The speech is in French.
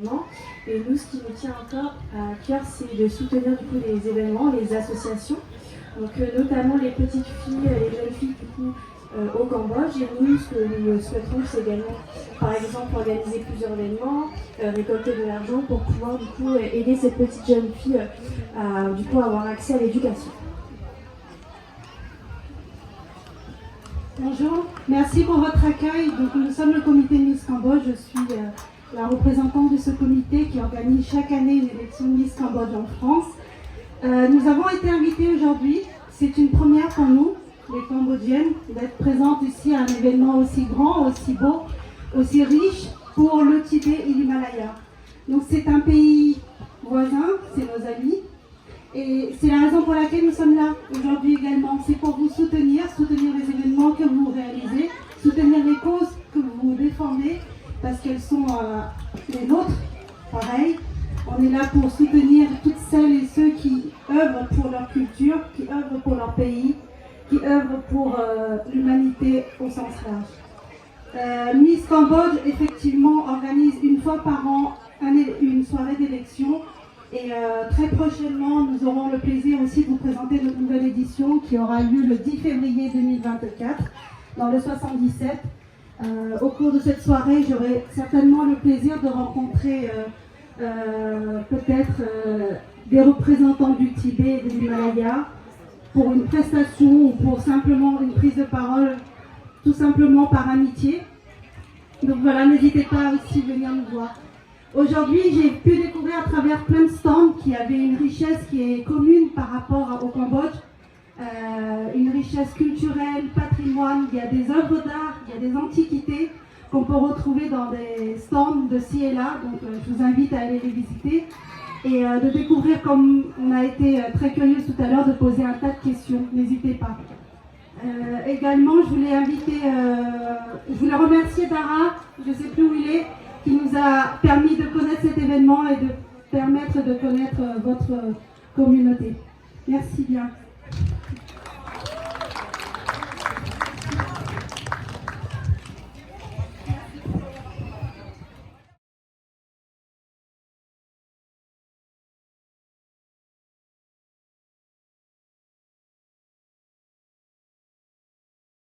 Et nous, ce qui nous tient encore à cœur, c'est de soutenir du coup les événements, les associations, donc notamment les petites filles, les jeunes filles du coup au Cambodge. Et nous, ce que nous souhaiterons, c'est également, par exemple, organiser plusieurs événements, récolter de l'argent pour pouvoir du coup aider ces petites jeunes filles à du coup avoir accès à l'éducation. Bonjour, merci pour votre accueil. Donc, nous sommes le comité Miss Cambodge. Je suis la représentante de ce comité qui organise chaque année une élection Miss Cambodge en France. Nous avons été invités aujourd'hui. C'est une première pour nous, les Cambodgiennes, d'être présentes ici à un événement aussi grand, aussi beau, aussi riche pour le Tibet et l'Himalaya. Donc c'est un pays voisin, c'est nos amis. Et c'est la raison pour laquelle nous sommes là aujourd'hui également. C'est pour vous soutenir les événements que vous réalisez, soutenir les causes que vous défendez, parce qu'elles sont les nôtres, pareil. On est là pour soutenir toutes celles et ceux qui œuvrent pour leur culture, qui œuvrent pour leur pays, qui œuvrent pour l'humanité au sens large. Miss Cambodge, effectivement, organise une fois par an une soirée d'élection. Et très prochainement, nous aurons le plaisir aussi de vous présenter notre nouvelle édition qui aura lieu le 10 février 2024 dans le 77. Au cours de cette soirée, j'aurai certainement le plaisir de rencontrer peut-être des représentants du Tibet et de l'Himalaya pour une prestation ou pour simplement une prise de parole, tout simplement par amitié. Donc voilà, n'hésitez pas aussi à venir nous voir. Aujourd'hui, j'ai pu découvrir à travers plein de stands qu'il y avait une richesse qui est commune par rapport au Cambodge, une richesse culturelle, patrimoine, il y a des œuvres d'art, il y a des antiquités qu'on peut retrouver dans des stands de ci et là, donc je vous invite à aller les visiter et de découvrir, comme on a été très curieuse tout à l'heure, de poser un tas de questions, n'hésitez pas. Également, je voulais remercier Dara, je ne sais plus où il est, qui nous a permis de connaître cet événement et de permettre de connaître votre communauté. Merci bien.